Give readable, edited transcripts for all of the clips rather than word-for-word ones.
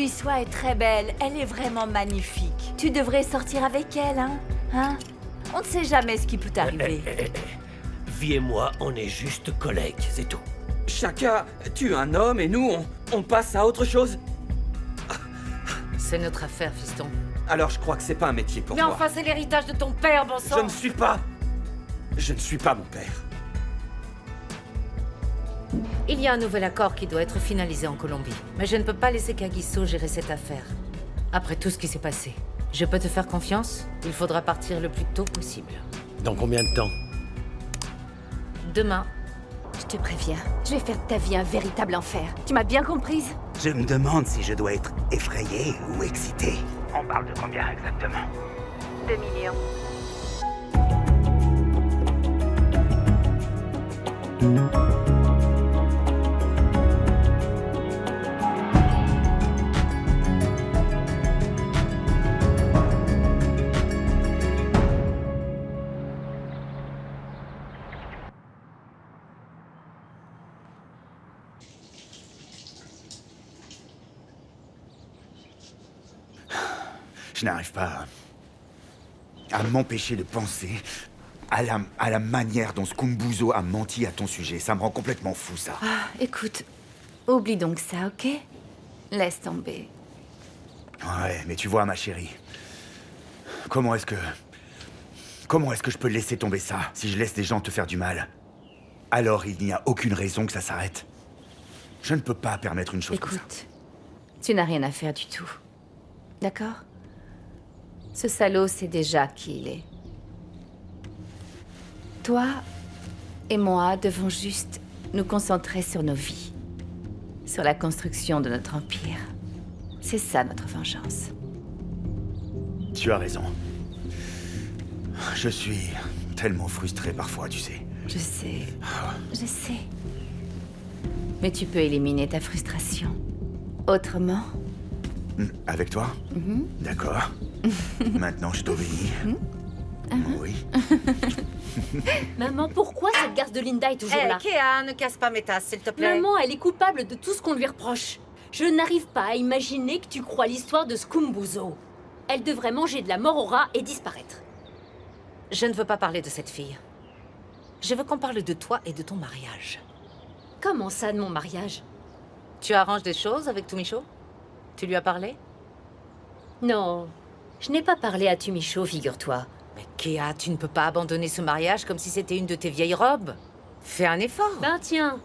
Giswa est très belle, elle est vraiment magnifique. Tu devrais sortir avec elle, hein? On ne sait jamais ce qui peut t'arriver. Vie et moi, on est juste collègues, c'est tout. Chacun tue un homme et nous, on passe à autre chose. C'est notre affaire, fiston. Alors je crois que c'est pas un métier pour Mais moi. enfin, c'est l'héritage de ton père, bon sang. Je ne suis pas mon père. Il y a un nouvel accord qui doit être finalisé en Colombie. Mais je ne peux pas laisser Kagiso gérer cette affaire. Après tout ce qui s'est passé. Je peux te faire confiance? Il faudra partir le plus tôt possible. Dans combien de temps? Demain. Je te préviens, je vais faire de ta vie un véritable enfer. Tu m'as bien comprise? Je me demande si je dois être effrayé ou excité. On parle de combien exactement? 2 millions. Je n'arrive pas à m'empêcher de penser à la manière dont Skumbuzo a menti à ton sujet. Ça me rend complètement fou, ça. Écoute, oublie donc ça, ok? Laisse tomber. Ouais, mais tu vois, ma chérie, comment est-ce que je peux laisser tomber ça si je laisse des gens te faire du mal? Alors il n'y a aucune raison que ça s'arrête. Je ne peux pas permettre une chose comme ça. Écoute, tu n'as rien à faire du tout. D'accord? Ce salaud sait déjà qui il est. Toi et moi devons juste nous concentrer sur nos vies. Sur la construction de notre empire. C'est ça notre vengeance. Tu as raison. Je suis tellement frustré parfois, tu sais. Je sais. Mais tu peux éliminer ta frustration. Autrement? Avec toi? D'accord. Maintenant, je t'obéis. Oui. Maman, pourquoi cette garce de Linda est toujours là? Kea, ne casse pas mes tasses, s'il te plaît. Maman, elle est coupable de tout ce qu'on lui reproche. Je n'arrive pas à imaginer que tu crois l'histoire de Skumbuzo. Elle devrait manger de la mort au rat et disparaître. Je ne veux pas parler de cette fille. Je veux qu'on parle de toi et de ton mariage. Comment ça, de mon mariage? Tu arranges des choses avec Tumicho? Tu lui as parlé? Non, je n'ai pas parlé à Tumicho, figure-toi. Mais Kea, tu ne peux pas abandonner ce mariage comme si c'était une de tes vieilles robes. Fais un effort. Ben tiens,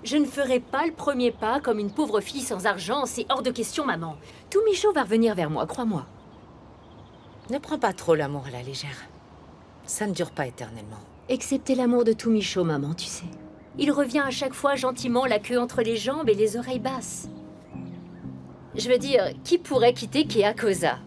je ne ferai pas le premier pas comme une pauvre fille sans argent, c'est hors de question, maman. Tumicho va revenir vers moi, crois-moi. Ne prends pas trop l'amour à la légère. Ça ne dure pas éternellement. Excepté l'amour de Tumicho, maman, tu sais. Il revient à chaque fois gentiment, la queue entre les jambes et les oreilles basses. Je veux dire, qui pourrait quitter Kea Koza?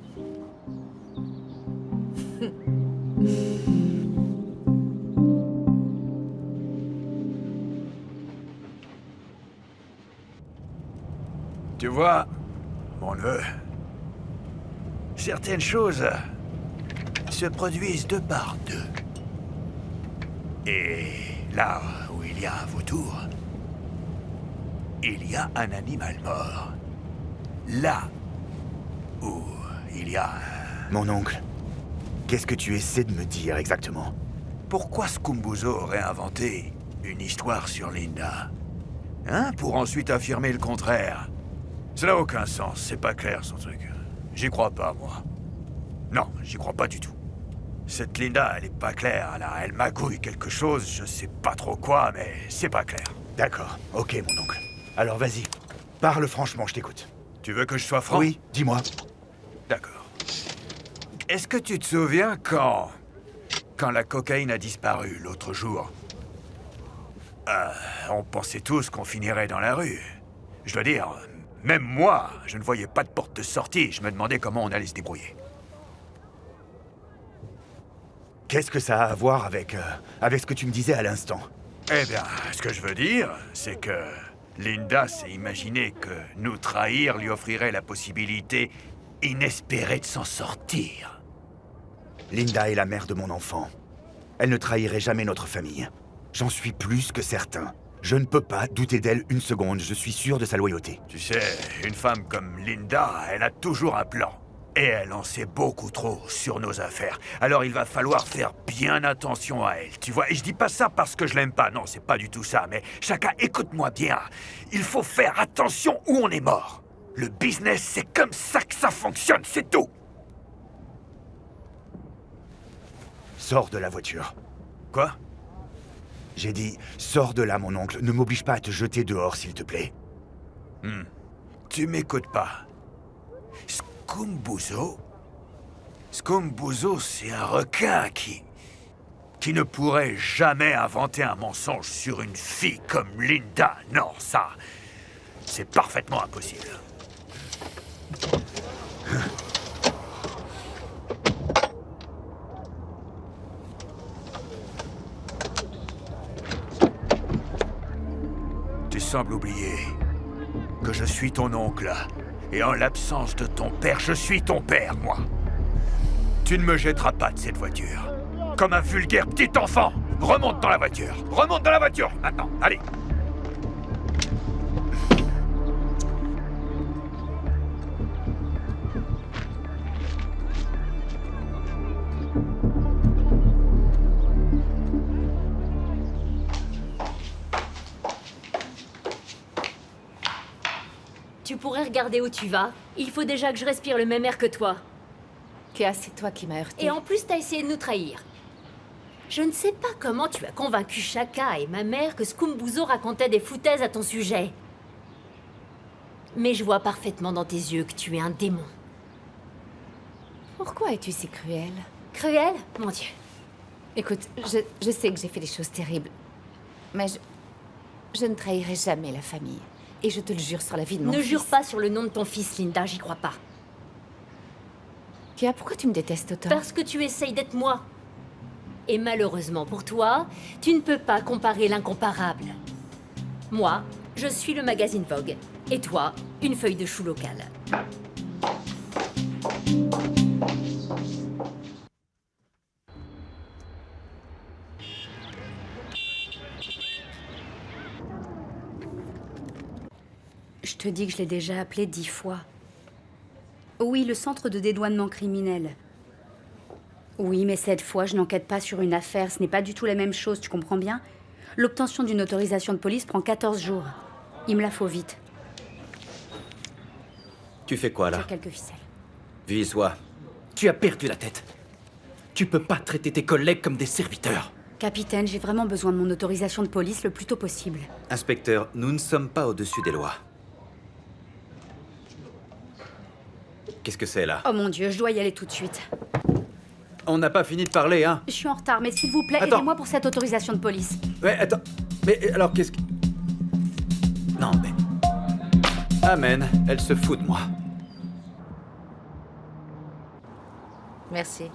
Tu vois, mon neveu, certaines choses se produisent deux par deux. Et là où il y a un vautour, il y a un animal mort. Là où il y a un... Mon oncle, qu'est-ce que tu essaies de me dire exactement? Pourquoi Skumbuzo aurait inventé une histoire sur Linda? Hein? Pour ensuite affirmer le contraire. Ça n'a aucun sens, c'est pas clair son truc. J'y crois pas, moi. Non, j'y crois pas du tout. Cette Linda, elle est pas claire, elle magouille quelque chose, je sais pas trop quoi, mais c'est pas clair. D'accord, ok mon oncle. Alors vas-y, parle franchement, je t'écoute. Tu veux que je sois franc? Oui, dis-moi. D'accord. Est-ce que tu te souviens quand la cocaïne a disparu l'autre jour? On pensait tous qu'on finirait dans la rue. Je dois dire, même moi, je ne voyais pas de porte de sortie. Je me demandais comment on allait se débrouiller. Qu'est-ce que ça a à voir avec ce que tu me disais à l'instant? Eh bien, ce que je veux dire, c'est que Linda s'est imaginé que nous trahir lui offrirait la possibilité inespérée de s'en sortir. Linda est la mère de mon enfant. Elle ne trahirait jamais notre famille. J'en suis plus que certain. Je ne peux pas douter d'elle une seconde, je suis sûr de sa loyauté. Tu sais, une femme comme Linda, elle a toujours un plan. Et elle en sait beaucoup trop sur nos affaires. Alors il va falloir faire bien attention à elle, tu vois. Et je dis pas ça parce que je l'aime pas, non, c'est pas du tout ça. Mais Chaka, écoute-moi bien. Il faut faire attention où on est mort. Le business, c'est comme ça que ça fonctionne, c'est tout. Sors de la voiture. Quoi? J'ai dit, sors de là, mon oncle. Ne m'oblige pas à te jeter dehors, s'il te plaît. Tu m'écoutes pas. Scumbuzo? Scumbuzo, c'est un requin qui ne pourrait jamais inventer un mensonge sur une fille comme Linda. Non, ça, c'est parfaitement impossible. Tu sembles oublier que je suis ton oncle. Et en l'absence de ton père, je suis ton père, moi. Tu ne me jetteras pas de cette voiture. Comme un vulgaire petit enfant. Remonte dans la voiture. Remonte dans la voiture, maintenant. Allez. Tu pourrais regarder où tu vas. Il faut déjà que je respire le même air que toi. Kéa, c'est toi qui m'as heurté. Et en plus, t'as essayé de nous trahir. Je ne sais pas comment tu as convaincu Chaka et ma mère que Scumbuzo racontait des foutaises à ton sujet. Mais je vois parfaitement dans tes yeux que tu es un démon. Pourquoi es-tu si cruelle? Cruel? Mon Dieu. Écoute, je sais que j'ai fait des choses terribles. Mais je ne trahirai jamais la famille. Et je te le jure sur la vie de mon fils. Ne jure pas sur le nom de ton fils, Linda, j'y crois pas. Kéa, pourquoi tu me détestes autant? Parce que tu essayes d'être moi. Et malheureusement pour toi, tu ne peux pas comparer l'incomparable. Moi, je suis le magazine Vogue. Et toi, une feuille de chou locale. Je te dis que je l'ai déjà appelé 10 fois. Oui, le centre de dédouanement criminel. Oui, mais cette fois, je n'enquête pas sur une affaire. Ce n'est pas du tout la même chose, tu comprends bien? L'obtention d'une autorisation de police prend 14 jours. Il me la faut vite. Tu fais quoi, là? J'ai quelques ficelles. Vise-toi. Tu as perdu la tête. Tu peux pas traiter tes collègues comme des serviteurs. Capitaine, j'ai vraiment besoin de mon autorisation de police le plus tôt possible. Inspecteur, nous ne sommes pas au-dessus des lois. Qu'est-ce que c'est, là? Oh mon Dieu, je dois y aller tout de suite. On n'a pas fini de parler, hein? Je suis en retard, mais s'il vous plaît, Attends. aidez-moi pour cette autorisation de police. Ouais, attends. Mais alors, qu'est-ce que... Non, mais... Amen, elle se fout de moi. Merci.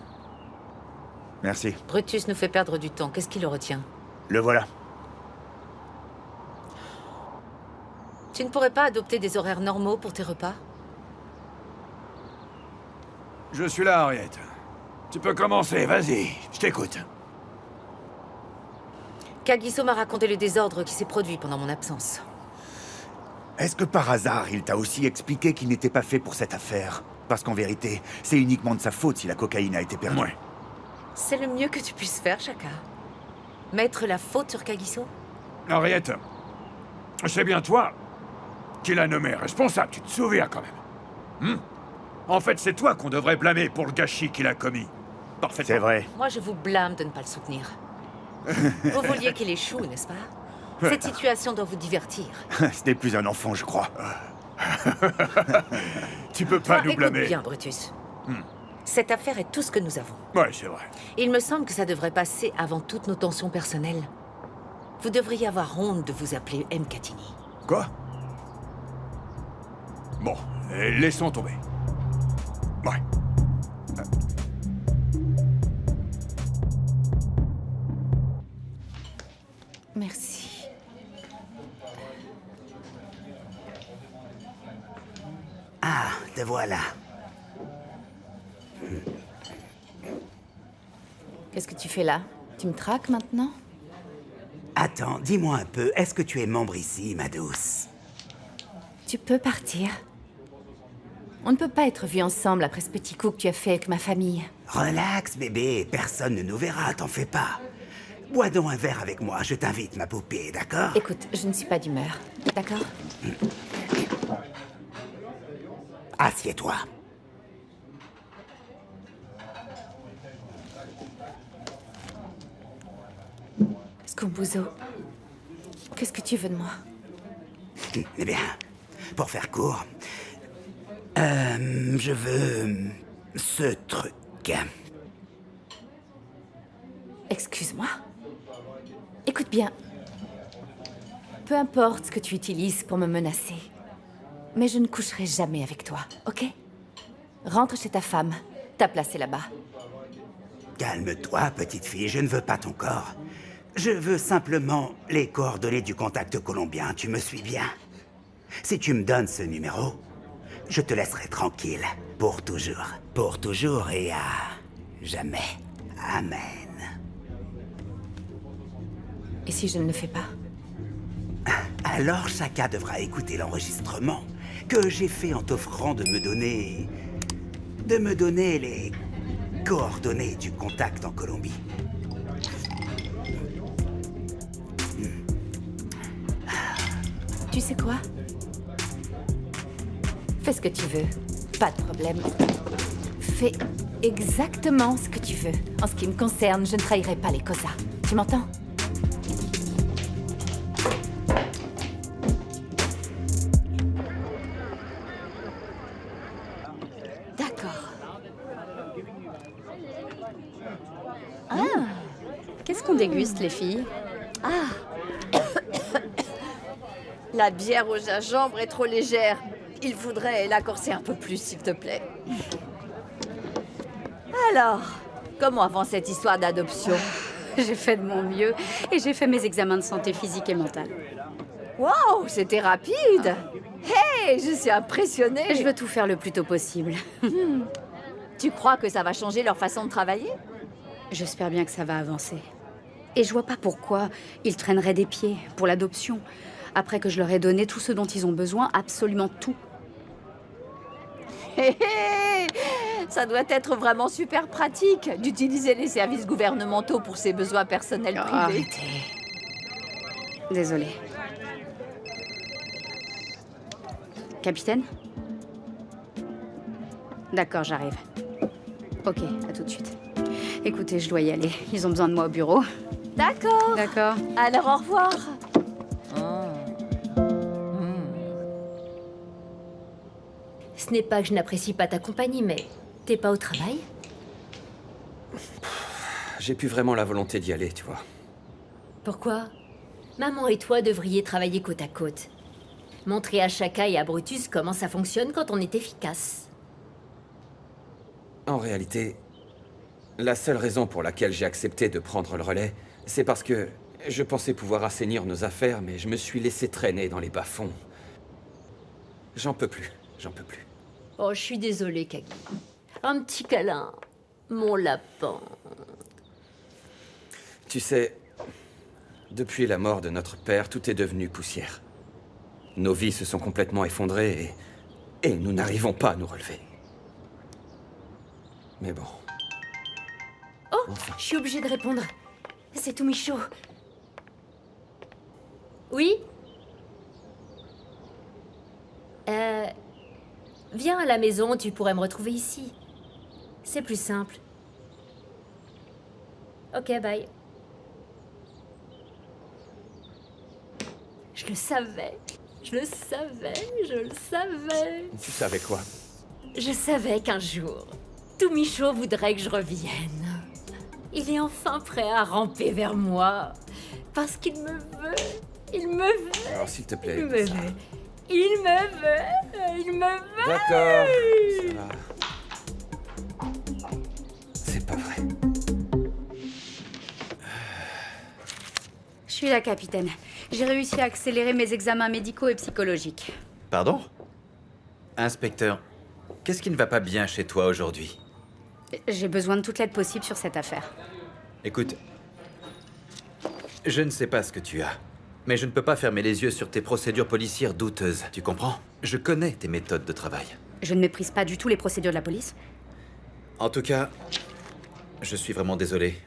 Merci. Brutus nous fait perdre du temps. Qu'est-ce qui le retient? Le voilà. Tu ne pourrais pas adopter des horaires normaux pour tes repas? Je suis là, Henriette. Tu peux commencer, vas-y, je t'écoute. Kagiso m'a raconté le désordre qui s'est produit pendant mon absence. Est-ce que par hasard, il t'a aussi expliqué qu'il n'était pas fait pour cette affaire? Parce qu'en vérité, c'est uniquement de sa faute si la cocaïne a été perdue. Ouais. C'est le mieux que tu puisses faire, Chaka. Mettre la faute sur Kagiso? Henriette, c'est bien toi qui l'as nommé responsable, tu te souviens quand même. En fait, c'est toi qu'on devrait blâmer pour le gâchis qu'il a commis. Parfaitement. C'est vrai. Moi, je vous blâme de ne pas le soutenir. Vous vouliez qu'il échoue, n'est-ce pas? Cette situation doit vous divertir. Ce n'est plus un enfant, je crois. Tu peux pas Toi, nous écoute blâmer. bien, Brutus. Cette affaire est tout ce que nous avons. Ouais, c'est vrai. Il me semble que ça devrait passer avant toutes nos tensions personnelles. Vous devriez avoir honte de vous appeler M. Catini. Quoi? Bon, laissons tomber. Ouais. Merci. Ah, te voilà. Qu'est-ce que tu fais là? Tu me traques maintenant? Ah Attends, dis-moi un peu, est-ce que tu es membre ici, ma douce? Tu peux partir. On ne peut pas être vus ensemble après ce petit coup que tu as fait avec ma famille. Relax, bébé, personne ne nous verra, t'en fais pas. Bois donc un verre avec moi, je t'invite, ma poupée, d'accord? Écoute, je ne suis pas d'humeur, d'accord? Assieds-toi. Scumbuzo, qu'est-ce que tu veux de moi? Eh bien, pour faire court, je veux ce truc. Excuse-moi. Écoute bien. Peu importe ce que tu utilises pour me menacer, mais je ne coucherai jamais avec toi, ok? Rentre chez ta femme. Ta place est là-bas. Calme-toi, petite fille, je ne veux pas ton corps. Je veux simplement les coordonnées du contact colombien, tu me suis bien? Si tu me donnes ce numéro, je te laisserai tranquille, pour toujours. Pour toujours et à jamais. Amen. Et si je ne le fais pas? Alors Chaka devra écouter l'enregistrement que j'ai fait en t'offrant de me donner les coordonnées du contact en Colombie. Tu sais quoi? Fais ce que tu veux. Pas de problème. Fais exactement ce que tu veux. En ce qui me concerne, je ne trahirai pas les Cosa. Tu m'entends? D'accord. Ah! Qu'est-ce qu'on déguste, les filles? La bière au gingembre est trop légère. Il faudrait la corser un peu plus, s'il te plaît. Alors, comment avance cette histoire d'adoption? J'ai fait de mon mieux et j'ai fait mes examens de santé physique et mentale. Waouh, c'était rapide! Hey, je suis impressionnée! Je veux tout faire le plus tôt possible. Tu crois que ça va changer leur façon de travailler? J'espère bien que ça va avancer. Et je vois pas pourquoi ils traîneraient des pieds pour l'adoption, après que je leur ai donné tout ce dont ils ont besoin, absolument tout. Hé hé! Ça doit être vraiment super pratique d'utiliser les services gouvernementaux pour ses besoins personnels privés. Arrêtez. Désolée. Capitaine? D'accord, j'arrive. Ok, à tout de suite. Écoutez, je dois y aller. Ils ont besoin de moi au bureau. D'accord. D'accord. Alors au revoir. Ce n'est pas que je n'apprécie pas ta compagnie, mais t'es pas au travail? J'ai plus vraiment la volonté d'y aller, tu vois. Pourquoi? Maman et toi devriez travailler côte à côte. Montrer à Chaka et à Brutus comment ça fonctionne quand on est efficace. En réalité, la seule raison pour laquelle j'ai accepté de prendre le relais, c'est parce que je pensais pouvoir assainir nos affaires, mais je me suis laissé traîner dans les bas-fonds. J'en peux plus, j'en peux plus. Oh, je suis désolée, Kagi. Un petit câlin, mon lapin. Tu sais, depuis la mort de notre père, tout est devenu poussière. Nos vies se sont complètement effondrées et nous n'arrivons pas à nous relever. Mais bon. Oh, Enfin. je suis obligée de répondre. C'est tout Michaud. Oui? Viens à la maison, tu pourrais me retrouver ici. C'est plus simple. Ok, bye. Je le savais. Je le savais. Je le savais. Tu savais quoi? Je savais qu'un jour, tout Michaud voudrait que je revienne. Il est enfin prêt à ramper vers moi. Parce qu'il me veut. Il me veut. Alors, s'il te plaît. Il me veut. Il me veut. Il me veut. D'accord. Ça va. C'est pas vrai. Je suis là, capitaine. J'ai réussi à accélérer mes examens médicaux et psychologiques. Pardon? Inspecteur, qu'est-ce qui ne va pas bien chez toi aujourd'hui? J'ai besoin de toute l'aide possible sur cette affaire. Écoute, Je ne sais pas ce que tu as, mais je ne peux pas fermer les yeux sur tes procédures policières douteuses, tu comprends? Je connais tes méthodes de travail. Je ne méprise pas du tout les procédures de la police. En tout cas, je suis vraiment désolé.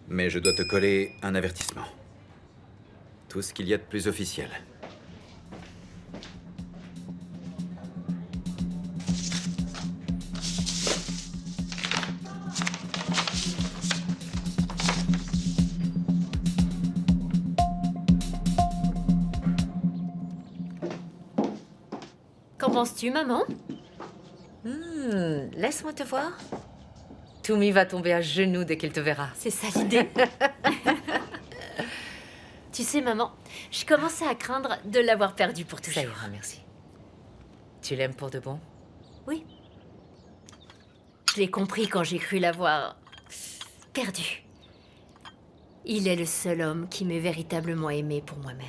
Mais je dois te coller un avertissement. Tout ce qu'il y a de plus officiel. Qu'en penses-tu, maman? Laisse-moi te voir. Toumi va tomber à genoux dès qu'il te verra. C'est ça l'idée. Tu sais, maman, je commençais à craindre de l'avoir perdu pour Ça toujours. ira, merci. Tu l'aimes pour de bon? Oui. Je l'ai compris quand j'ai cru l'avoir perdu. Il est le seul homme qui m'ait véritablement aimé pour moi-même.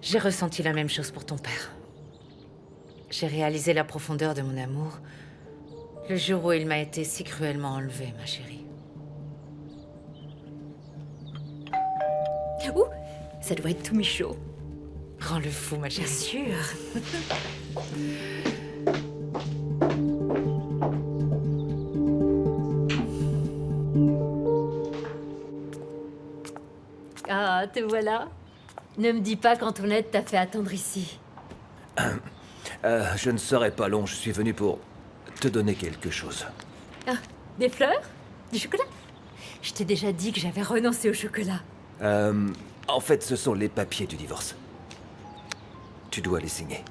J'ai ressenti la même chose pour ton père. J'ai réalisé la profondeur de mon amour le jour où il m'a été si cruellement enlevé, ma chérie. Ouh, ça doit être tout michaud. Rends-le fou, ma Bien chérie. sûr. Ah, te voilà. Ne me dis pas qu'Antoinette t'a fait attendre ici. Je ne serai pas long, je suis venu pour te donner quelque chose. Ah, des fleurs? Du chocolat? Je t'ai déjà dit que j'avais renoncé au chocolat. En fait, ce sont les papiers du divorce. Tu dois les signer.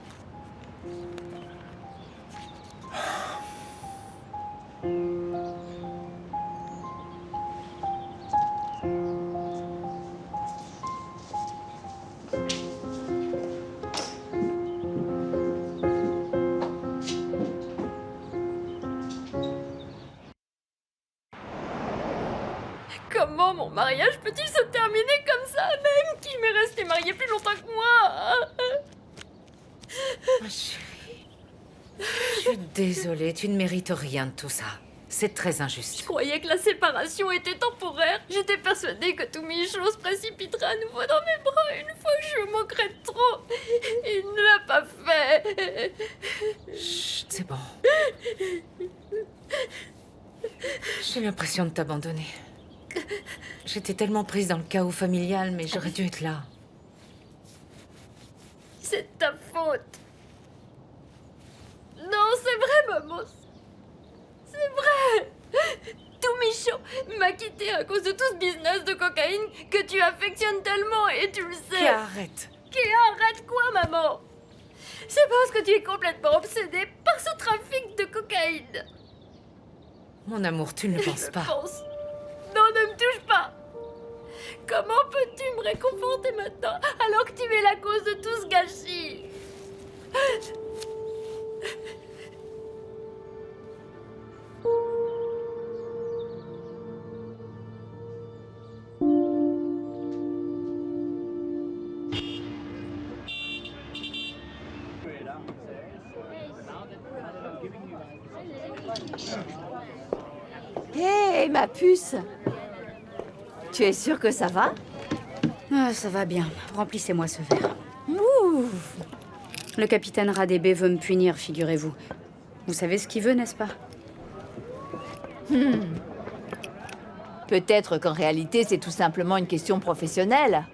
Comment mon mariage peut-il se terminer comme ça, même qui m'est resté marié plus longtemps que moi? Ma chérie, je suis désolée, tu ne mérites rien de tout ça. C'est très injuste. Je croyais que la séparation était temporaire. J'étais persuadée que tout Michaud se précipiterait à nouveau dans mes bras une fois que je me moquerais de trop. Il ne l'a pas fait. Chut, c'est bon. J'ai l'impression de t'abandonner. J'étais tellement prise dans le chaos familial, mais j'aurais dû être là. C'est de ta faute. Non, c'est vrai, maman. C'est vrai. Tout Michaud m'a quitté à cause de tout ce business de cocaïne que tu affectionnes tellement et tu le sais. Arrête. Arrête quoi, maman? C'est parce que tu es complètement obsédée par ce trafic de cocaïne. Mon amour, tu ne le penses Je pas. pense. Non, ne me touche pas. Comment peux-tu me réconforter maintenant alors que tu es la cause de tout ce gâchis? Hé, ma puce! Tu es sûre que ça va? Ah, ça va bien. Remplissez-moi ce verre. Ouh! Le capitaine Radébé veut me punir, figurez-vous. Vous savez ce qu'il veut, n'est-ce pas? Peut-être qu'en réalité, c'est tout simplement une question professionnelle.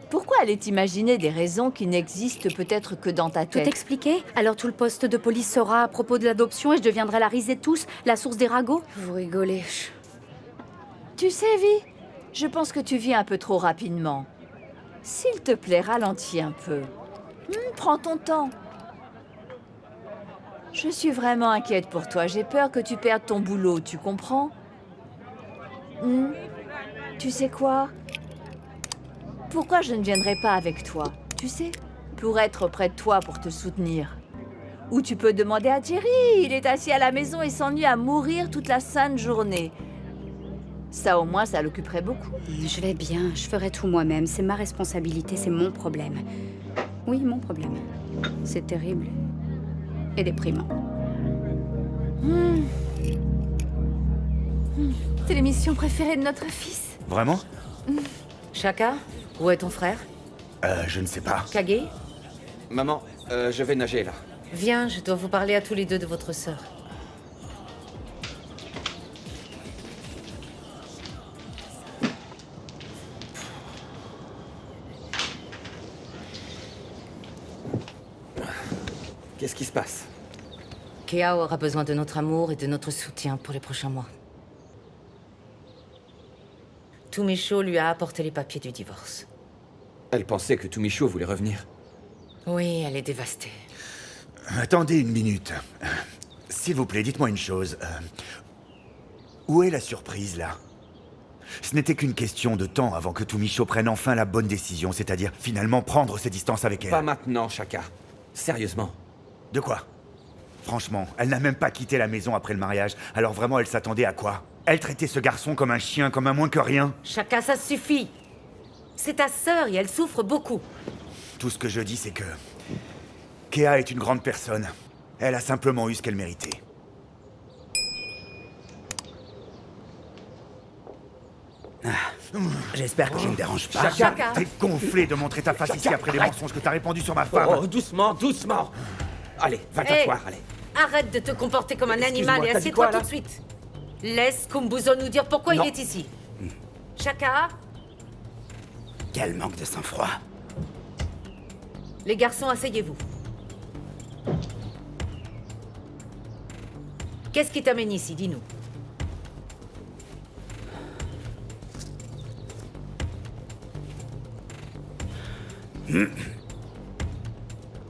Pourquoi aller t'imaginer des raisons qui n'existent peut-être que dans ta Tout tête? expliqué? Alors tout le poste de police sera à propos de l'adoption et je deviendrai la risée de tous, la source des ragots? Vous rigolez. Tu sais, Vi, je pense que tu vis un peu trop rapidement. S'il te plaît, ralentis un peu. Prends ton temps. Je suis vraiment inquiète pour toi. J'ai peur que tu perdes ton boulot, tu comprends? Tu sais quoi? Pourquoi je ne viendrai pas avec toi? Tu sais, pour être près de toi, pour te soutenir. Ou tu peux demander à Thierry. Il est assis à la maison et s'ennuie à mourir toute la sainte journée. Ça, au moins, ça l'occuperait beaucoup. Je vais bien, je ferai tout moi-même. C'est ma responsabilité, c'est mon problème. Oui, mon problème. C'est terrible. Et déprimant. C'est l'émission préférée de notre fils. Vraiment? Shaka, où est ton frère? Je ne sais pas. Kage? Maman, je vais nager là. Viens, je dois vous parler à tous les deux de votre sœur. Qu'est-ce qui se passe? Kea aura besoin de notre amour et de notre soutien pour les prochains mois. Tumisho lui a apporté les papiers du divorce. Elle pensait que Tumisho voulait revenir. Oui, elle est dévastée. Attendez une minute. S'il vous plaît, dites-moi une chose. Où est la surprise, là? Ce n'était qu'une question de temps avant que Tumisho prenne enfin la bonne décision, c'est-à-dire finalement prendre ses distances avec elle. Pas maintenant, Shaka. Sérieusement. De quoi? Franchement, elle n'a même pas quitté la maison après le mariage, alors vraiment elle s'attendait à quoi? Elle traitait ce garçon comme un chien, comme un moins que rien. Shaka, ça suffit. C'est ta sœur et elle souffre beaucoup. Tout ce que je dis, c'est que... Kea est une grande personne. Elle a simplement eu ce qu'elle méritait. J'espère que je ne dérange pas. Shaka. T'es gonflé de montrer ta face ici après les mensonges que t'as répandus sur ma femme. Oh, doucement, doucement. Allez, va Hey, t'asseoir, allez. arrête de te comporter comme un Excuse-moi, animal et t'as dit assieds-toi quoi, là tout de suite. Laisse Kumbuzo nous dire pourquoi Non. il est ici. Shaka, Quel manque de sang-froid. les garçons, asseyez-vous. Qu'est-ce qui t'amène ici, dis-nous?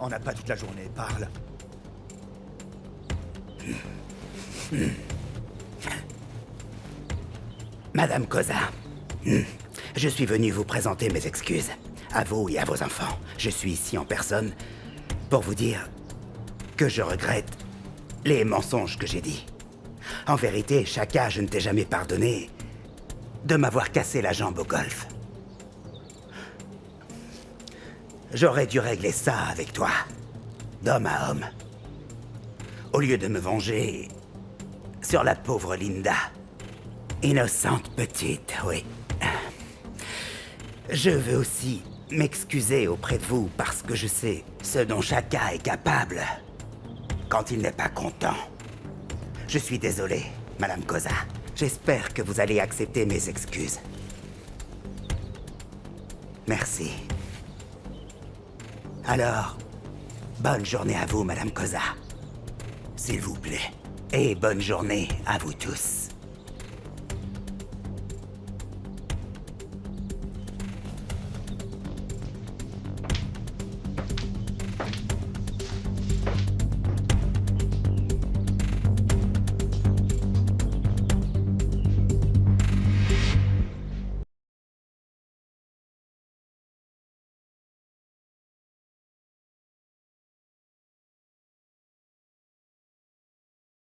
On n'a pas toute la journée, parle. Madame Koza, je suis venu vous présenter mes excuses. À vous et à vos enfants. Je suis ici en personne pour vous dire que je regrette les mensonges que j'ai dits. En vérité, Shaka, je ne t'ai jamais pardonné de m'avoir cassé la jambe au golf. J'aurais dû régler ça avec toi, d'homme à homme, au lieu de me venger sur la pauvre Linda. Innocente petite, oui. Je veux aussi m'excuser auprès de vous parce que je sais ce dont Shaka est capable quand il n'est pas content. Je suis désolé, Madame Koza. J'espère que vous allez accepter mes excuses. Merci. Alors, bonne journée à vous, Madame Koza. S'il vous plaît. Et bonne journée à vous tous.